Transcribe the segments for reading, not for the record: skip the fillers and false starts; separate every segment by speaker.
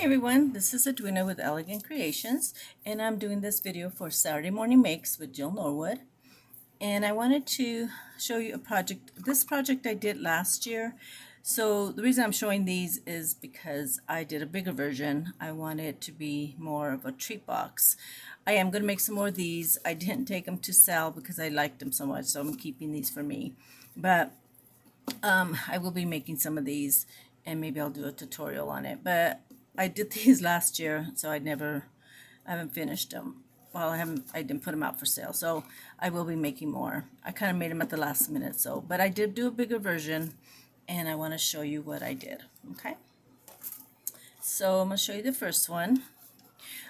Speaker 1: everyone, this is Edwina with Elegant Creations, and I'm doing this video for Saturday Morning Makes with Jill Norwood. And I wanted to show you a project. This project I did last year. So the reason I'm showing these is because I did a bigger version. I want it to be more of a treat box. I am going to make some more of these. I didn't take them to sell because I liked them so much, so I'm keeping these for me. But I will be making some of these, and maybe I'll do a tutorial on it. But I did these last year, so I haven't finished them. Well, I didn't put them out for sale, so I will be making more. I kind of made them at the last minute, but I did do a bigger version, and I want to show you what I did. Okay, so I'm going to show you the first one.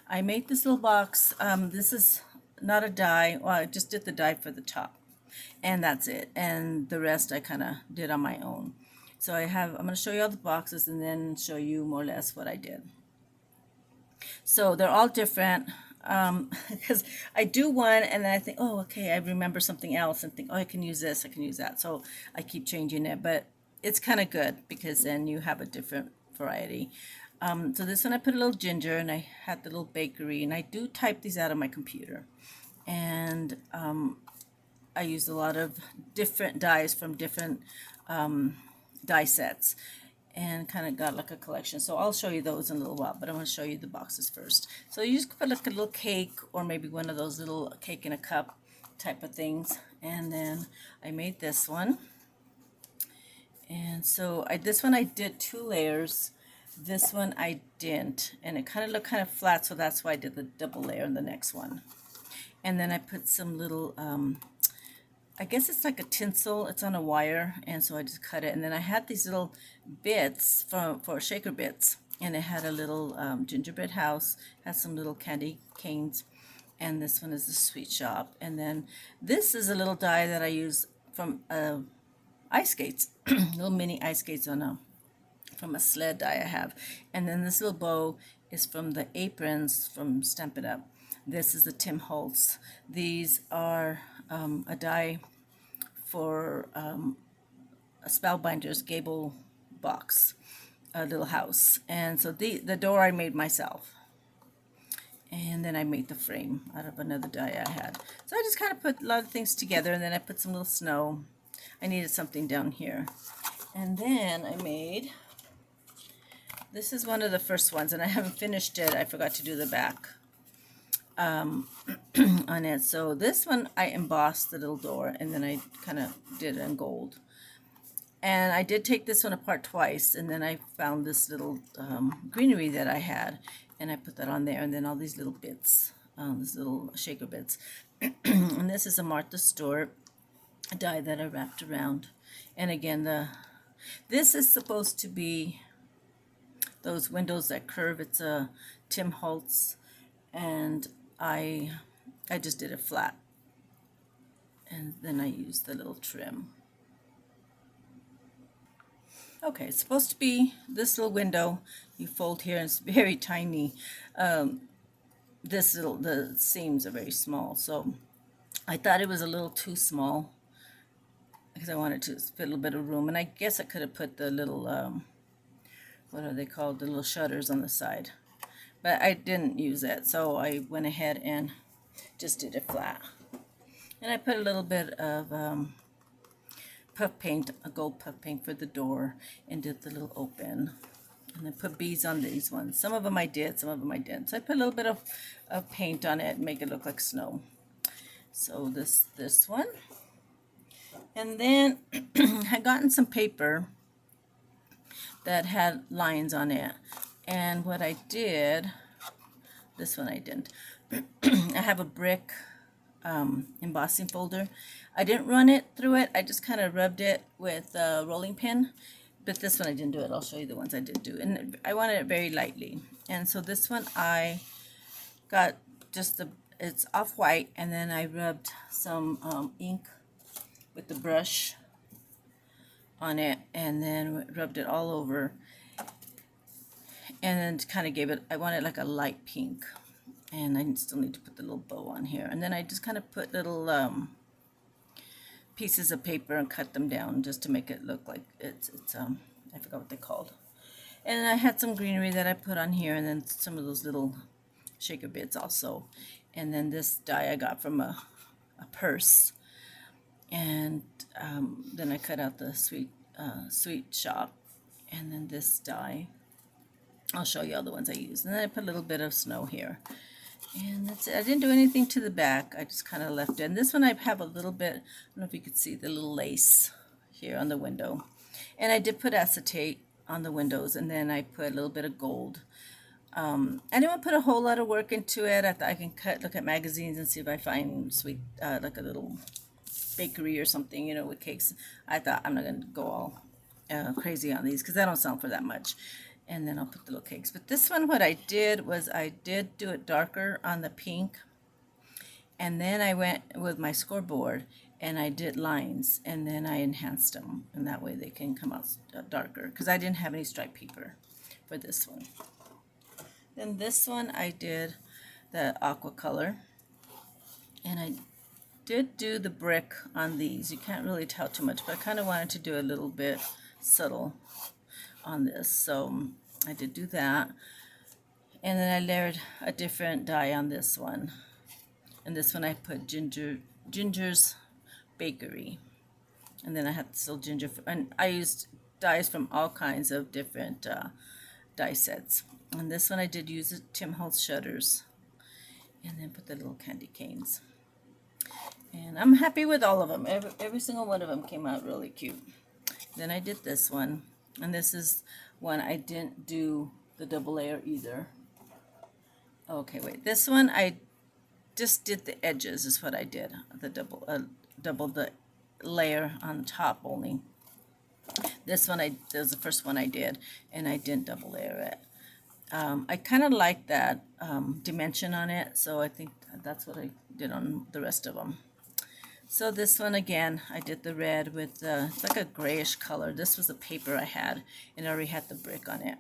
Speaker 1: I made this little box. This is not a die. Well, I just did the die for the top, and that's it. And the rest I kind of did on my own. So I'm going to show you all the boxes and then show you more or less what I did. So they're all different because I do one and then I think, oh, okay, I remember something else and think, oh, I can use this, I can use that. So I keep changing it, but it's kind of good because then you have a different variety. So this one I put a little ginger, and I had the little bakery, and I do type these out of my computer. And I used a lot of different dies from different die sets and kind of got like a collection. So I'll show you those in a little while, but I want to show you the boxes first. So you just put like a little cake or maybe one of those little cake in a cup type of things. And then I made this one. And so this one I did 2 layers. This one I didn't, and it kind of looked kind of flat, so that's why I did the double layer in the next one. And then I put some little I guess it's like a tinsel. It's on a wire, and so I just cut it. And then I had these little bits for shaker bits, and it had a little gingerbread house, had some little candy canes, and this one is the sweet shop. And then this is a little die that I use from ice skates, little mini ice skates from a sled die I have. And then this little bow is from the aprons from Stampin' Up. This is the Tim Holtz. These are a die for a Spellbinder's gable box, a little house. And so the door I made myself. And then I made the frame out of another die I had. So I just kind of put a lot of things together, and then I put some little snow. I needed something down here. And then I made, this is one of the first ones, and I haven't finished it. I forgot to do the back on it. So this one I embossed the little door, and then I kind of did it in gold. And I did take this one apart twice, and then I found this little greenery that I had, and I put that on there, and then all these little bits, these little shaker bits. And this is a Martha Stewart die that I wrapped around. And again, this is supposed to be those windows that curve. It's a Tim Holtz, and I just did it flat, and then I used the little trim. Okay, it's supposed to be this little window. You fold here, and it's very tiny. The seams are very small, so I thought it was a little too small because I wanted to fit a little bit of room, and I guess I could have put the little what are they called, the little shutters on the side, but I didn't use it, so I went ahead and just did it flat. And I put a little bit of puff paint, a gold puff paint for the door, and did the little open. And then put beads on these ones. Some of them I did, some of them I didn't. So I put a little bit of paint on it and make it look like snow. So this one. And then I gotten some paper that had lines on it. And what I did, this one I didn't. I have a brick embossing folder. I didn't run it through it. I just kind of rubbed it with a rolling pin. But this one I didn't do it. I'll show you the ones I did do. And I wanted it very lightly. And so this one I got just it's off-white, and then I rubbed some ink with the brush on it, and then rubbed it all over, and then kind of gave it, I wanted like a light pink, and I still need to put the little bow on here. And then I just kind of put little pieces of paper and cut them down just to make it look like it's I forgot what they're called. And I had some greenery that I put on here, and then some of those little shaker bits also. And then this die I got from a purse. And then I cut out the sweet shop. And then this die. I'll show you all the ones I used. And then I put a little bit of snow here. And that's it. I didn't do anything to the back. I just kind of left it. And this one I have a little bit, I don't know if you could see the little lace here on the window. And I did put acetate on the windows, and then I put a little bit of gold. I didn't want to put a whole lot of work into it. I thought I can look at magazines and see if I find sweet, like a little bakery or something, you know, with cakes. I thought I'm not going to go all crazy on these because I don't sell for that much. And then I'll put the little cakes. But this one, what I did was I did do it darker on the pink. And then I went with my scoreboard and I did lines. And then I enhanced them. And that way they can come out darker. Because I didn't have any striped paper for this one. Then this one I did the aqua color. And I did do the brick on these. You can't really tell too much. But I kind of wanted to do a little bit subtle on this, so I did do that. And then I layered a different dye on this one, and this one I put Ginger's Bakery. And then I had still ginger, and I used dyes from all kinds of different dye sets. And this one I did use Tim Holtz shutters, and then put the little candy canes. And I'm happy with all of them. Every single one of them came out really cute. Then I did this one. And this is one I didn't do the double layer either. Okay, wait. This one I just did the edges is what I did. The double the layer on top only. This one that was the first one I did, and I didn't double layer it. I kind of like that dimension on it, so I think that's what I did on the rest of them. So this one again, I did the red with it's like a grayish color. This was the paper I had, and I already had the brick on it,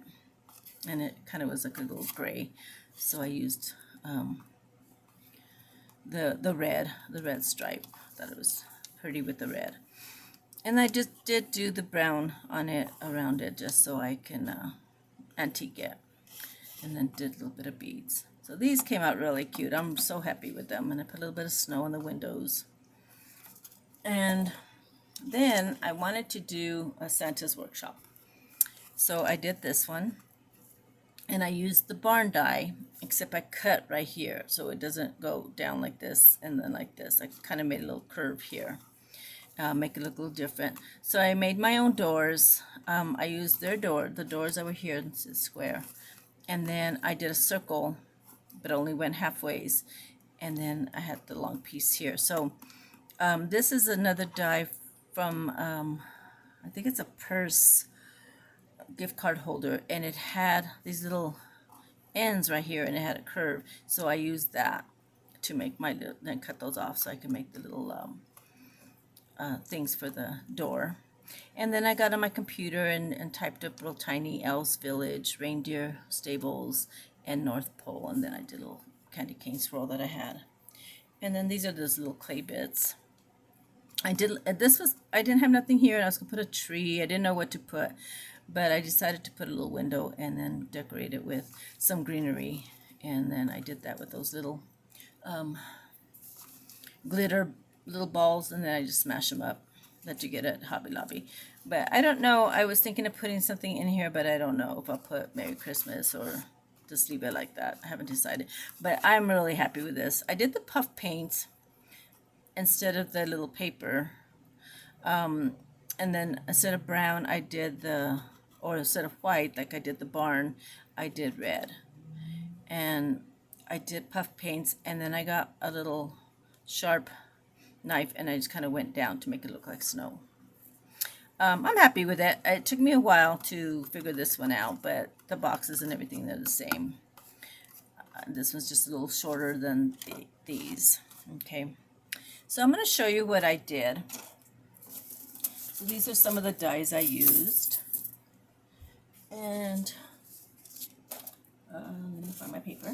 Speaker 1: and it kind of was like a little gray. So I used the red stripe. Thought it was pretty with the red, and I just did do the brown on it around it just so I can antique it, and then did a little bit of beads. So these came out really cute. I'm so happy with them, and I put a little bit of snow on the windows. And then I wanted to do a Santa's workshop. So I did this one. And I used the barn die, except I cut right here. So it doesn't go down like this and then like this. I kind of made a little curve here. Make it look a little different. So I made my own doors. I used the doors over here, this is square. And then I did a circle, but only went halfways. And then I had the long piece here. So this is another die from, I think it's a purse gift card holder, and it had these little ends right here, and it had a curve. So I used that to make my little, then cut those off so I can make the little things for the door. And then I got on my computer and typed up real tiny Elves Village, Reindeer Stables, and North Pole, and then I did a little candy cane swirl that I had. And then these are those little clay bits. I didn't have nothing here, and I was gonna put a tree. I didn't know what to put, but I decided to put a little window and then decorate it with some greenery. And then I did that with those little glitter little balls, and then I just smash them up that you get at Hobby Lobby. But I don't know, I was thinking of putting something in here, but I don't know if I'll put Merry Christmas or just leave it like that. I haven't decided, but I'm really happy with this. I did the puff paint instead of the little paper, and then instead of brown I did or instead of white like I did the barn, I did red. And I did puff paints, and then I got a little sharp knife and I just kind of went down to make it look like snow. I'm happy with it. It took me a while to figure this one out, but the boxes and everything, they're the same. This one's just a little shorter than these. Okay, so I'm going to show you what I did. So these are some of the dies I used. And let me find my paper.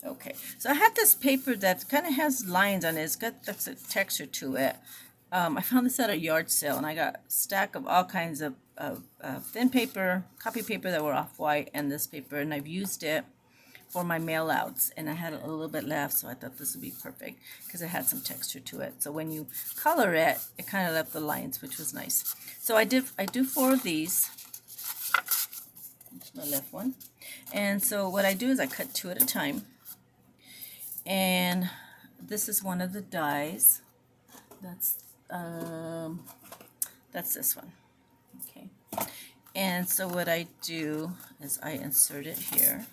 Speaker 1: Okay, so I had this paper that kind of has lines on it. It's got a texture to it. I found this at a yard sale, and I got a stack of all kinds of thin paper, copy paper that were off-white, and this paper, and I've used it for my mail outs, and I had a little bit left, so I thought this would be perfect because it had some texture to it. So when you color it, it kind of left the lines, which was nice. So I do 4 of these. That's my left one. And so what I do is I cut 2 at a time, and this is one of the dies. That's this one. Okay. And so what I do is I insert it here.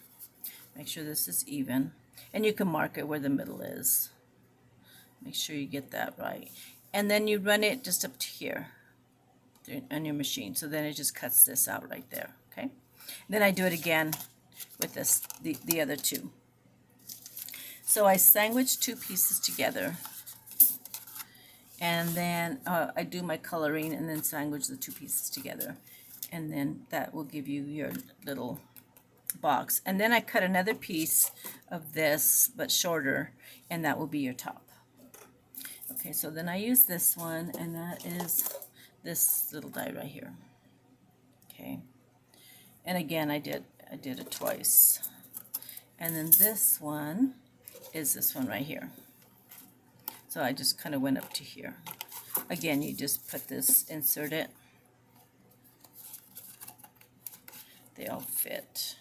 Speaker 1: Make sure this is even. And you can mark it where the middle is. Make sure you get that right. And then you run it just up to here on your machine. So then it just cuts this out right there. Okay. Then I do it again with the other 2. So I sandwich 2 pieces together. And then I do my coloring and then sandwich the 2 pieces together. And then that will give you your little box. And then I cut another piece of this, but shorter, and that will be your top. Okay, so then I use this one, and that is this little die right here. Okay. And again, I did it twice. And then this one is this one right here. So I just kind of went up to here. Again, you just put this, insert it. They all fit.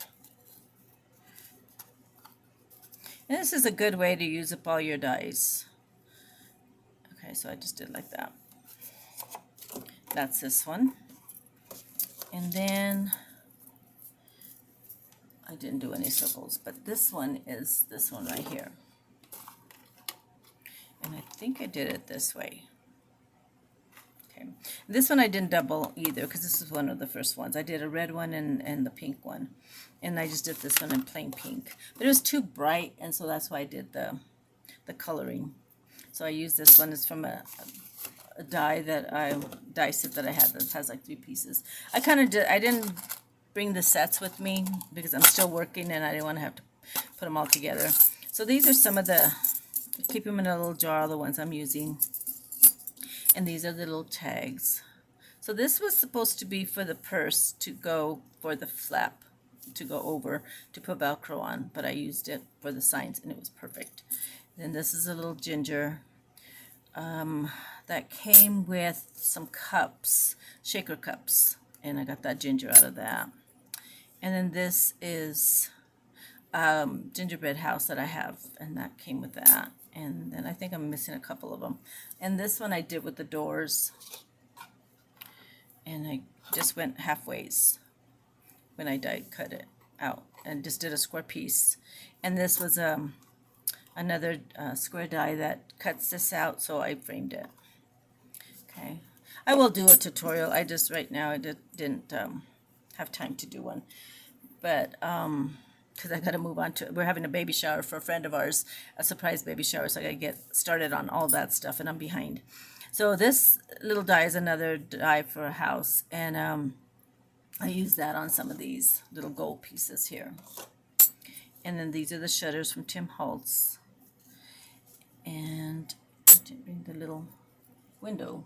Speaker 1: And this is a good way to use up all your dies. Okay, so I just did like that. That's this one. And then I didn't do any circles, but this one is this one right here. And I think I did it this way. Okay. This one I didn't double either because this is one of the first ones. I did a red one and the pink one. And I just did this one in plain pink. But it was too bright, and so that's why I did the coloring. So I used this one. It's from a die set that I had that has like 3 pieces. I didn't bring the sets with me because I'm still working and I didn't want to have to put them all together. So these are some of the, keep them in a little jar, the ones I'm using. And these are the little tags. So this was supposed to be for the purse to go for the flap, to go over, to put Velcro on, but I used it for the signs and it was perfect. Then this is a little ginger that came with some cups, shaker cups, and I got that ginger out of that. And then this is gingerbread house that I have, and that came with that. And then I think I'm missing a couple of them. And this one I did with the doors, and I just went halfways when I cut it out and just did a square piece. And this was another square die that cuts this out, so I framed it. Okay, I will do a tutorial. I just right now I didn't have time to do one, but because I got to move on to, we're having a baby shower for a friend of ours, a surprise baby shower, so I got to get started on all that stuff, and I'm behind. So this little die is another die for a house, and I use that on some of these little gold pieces here. And then these are the shutters from Tim Holtz. And I didn't bring the little window.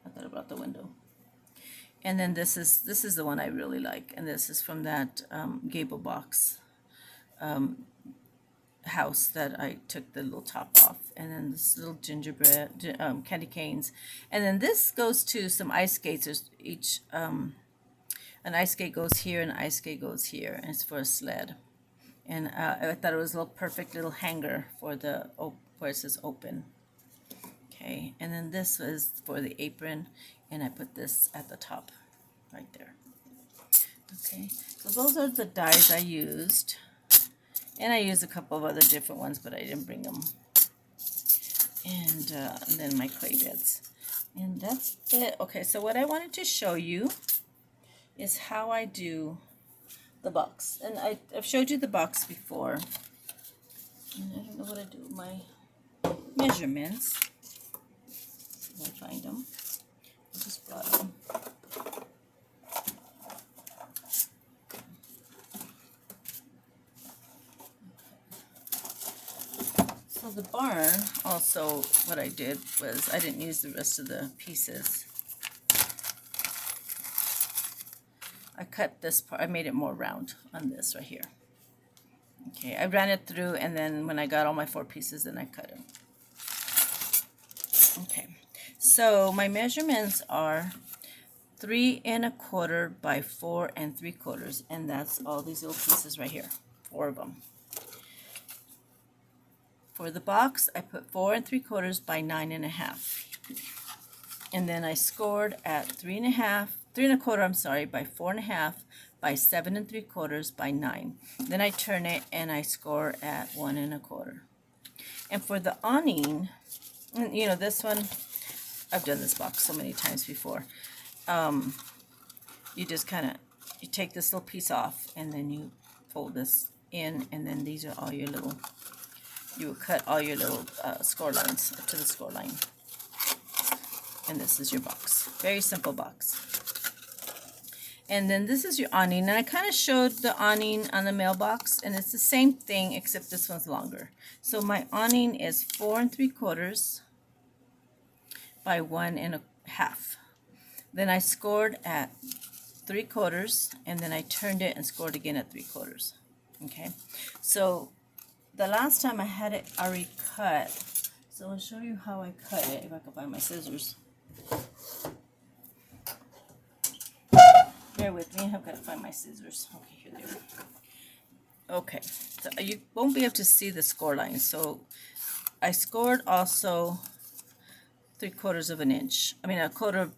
Speaker 1: I thought about the window. And then this is the one I really like, and this is from that gable box house that I took the little top off. And then this little gingerbread candy canes, and then this goes to some ice skates. There's each an ice skate goes here, and an ice skate goes here, and it's for a sled. And I thought it was a little perfect little hanger for the where it says open. Okay, and then this was for the apron, and I put this at the top right there. Okay, so those are the dies I used, and I used a couple of other different ones, but I didn't bring them. And then my clay bits, and that's it. Okay, so what I wanted to show you is how I do the box, and I've showed you the box before, and I don't know what I do with my measurements. If I find them, I just brought them. So the barn, also what I did was I didn't use the rest of the pieces. I cut this part, I made it more round on this right here. Okay, I ran it through, and then when I got all my 4 pieces, then I cut it. Okay, so my measurements are 3 1/4 by 4 3/4, and that's all these little pieces right here, 4 of them. For the box, I put 4 3/4 by 9 1/2, and then I scored at 3 1/4, I'm sorry, by 4 1/2 by 7 3/4 by 9. Then I turn it and I score at 1 1/4. And for the awning, you know, this one, I've done this box so many times before. You just kind of, you take this little piece off, and then you fold this in, and then these are all your little, you will cut all your little score lines up to the score line. And this is your box. Very simple box. And then this is your awning. And I kind of showed the awning on the mailbox, and it's the same thing except this one's longer. So my awning is 4 3/4 by 1 1/2. Then I scored at 3/4, and then I turned it and scored again at 3/4. Okay, so the last time I had it already cut, so I'll show you how I cut it if I can find my scissors. Bear with me, I've got to find my scissors. Okay, here they are. Okay, so you won't be able to see the score line. So I scored also 3/4 of an inch. I mean a quarter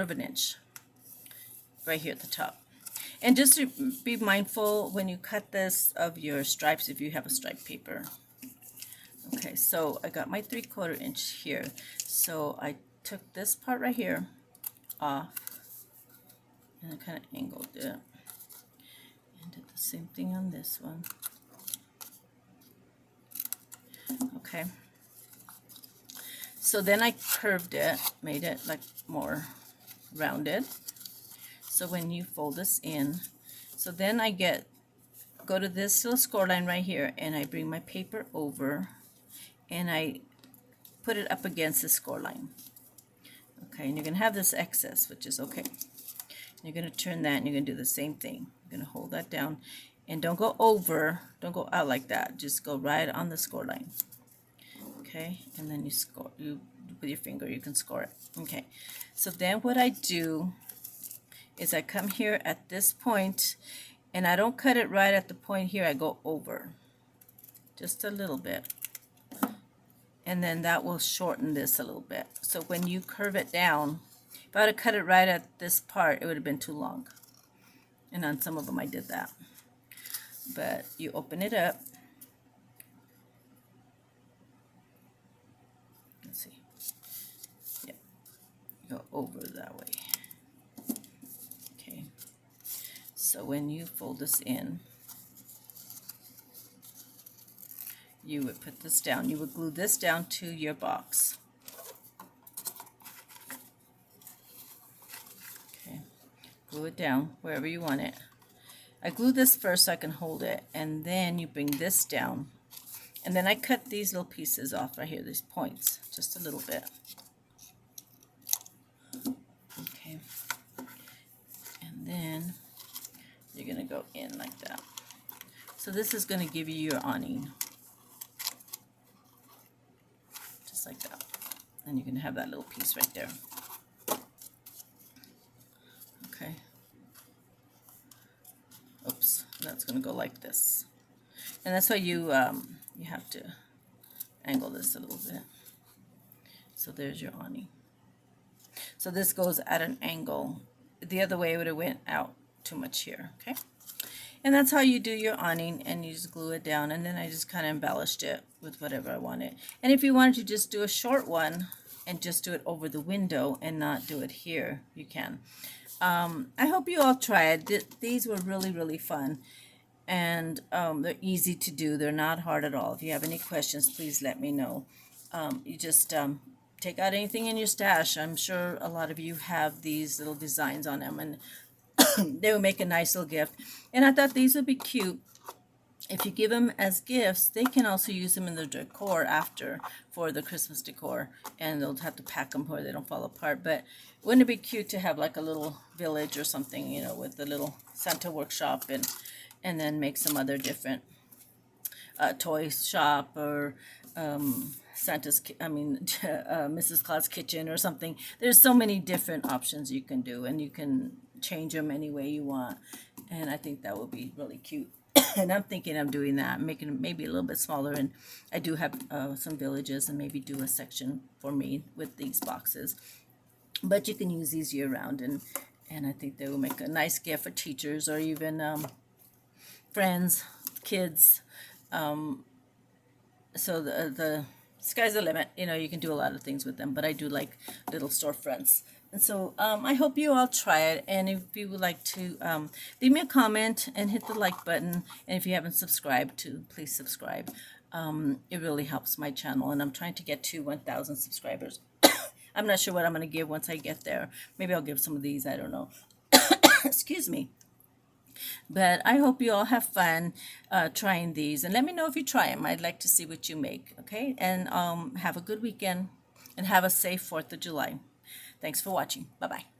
Speaker 1: of an inch right here at the top. And just to be mindful when you cut this of your stripes if you have a striped paper. Okay, so I got my 3/4 inch here. So I took this part right here off, and I kind of angled it, and did the same thing on this one. Okay, so then I curved it, made it like more rounded. So when you fold this in, so then I go to this little score line right here, and I bring my paper over, and I put it up against the score line. Okay, and you're going to have this excess, which is okay. You're going to turn that, and you're going to do the same thing. You're going to hold that down, and don't go over, don't go out like that. Just go right on the score line. Okay, and then you score, you with your finger, you can score it. Okay, so then what I do is I come here at this point, and I don't cut it right at the point here. I go over just a little bit, and then that will shorten this a little bit. So when you curve it down, if I would have cut it right at this part, it would have been too long. And on some of them I did that. But you open it up. Let's see. Yeah. Go over that way. Okay. So when you fold this in, you would put this down. You would glue this down to your box. Glue it down wherever you want it. I glue this first so I can hold it, and then you bring this down, and then I cut these little pieces off right here, these points, just a little bit. Okay, and then you're going to go in like that. So this is going to give you your awning, just like that, and you're going to have that little piece right there. Okay. Oops, that's going to go like this, and that's why you you have to angle this a little bit. So there's your awning. So this goes at an angle. The other way it would have went out too much here. Okay, and that's how you do your awning, and you just glue it down. And then I just kind of embellished it with whatever I wanted. And if you wanted to just do a short one and just do it over the window and not do it here, you can. I hope you all try it. These were really, really fun, and they're easy to do. They're not hard at all. If you have any questions, please let me know. You just take out anything in your stash. I'm sure a lot of you have these little designs on them, and they will make a nice little gift. And I thought these would be cute if you give them as gifts, they can also use them in the decor after for the Christmas decor, and they'll have to pack them where they don't fall apart. But wouldn't it be cute to have like a little village or something, you know, with the little Santa workshop, and then make some other different toy shop, or Mrs. Claus kitchen or something. There's so many different options you can do, and you can change them any way you want. And I think that would be really cute. And I'm thinking of doing that, making it maybe a little bit smaller. And I do have some villages, and maybe do a section for me with these boxes. But you can use these year round, and I think they will make a nice gift for teachers, or even friends, kids. So the sky's the limit. You know, you can do a lot of things with them, but I do like little storefronts. And so I hope you all try it. And if you would like to leave me a comment and hit the like button. And if you haven't subscribed, please subscribe. It really helps my channel. And I'm trying to get to 1,000 subscribers. I'm not sure what I'm going to give once I get there. Maybe I'll give some of these. I don't know. Excuse me. But I hope you all have fun trying these. And let me know if you try them. I'd like to see what you make. Okay? And have a good weekend. And have a safe 4th of July. Thanks for watching. Bye-bye.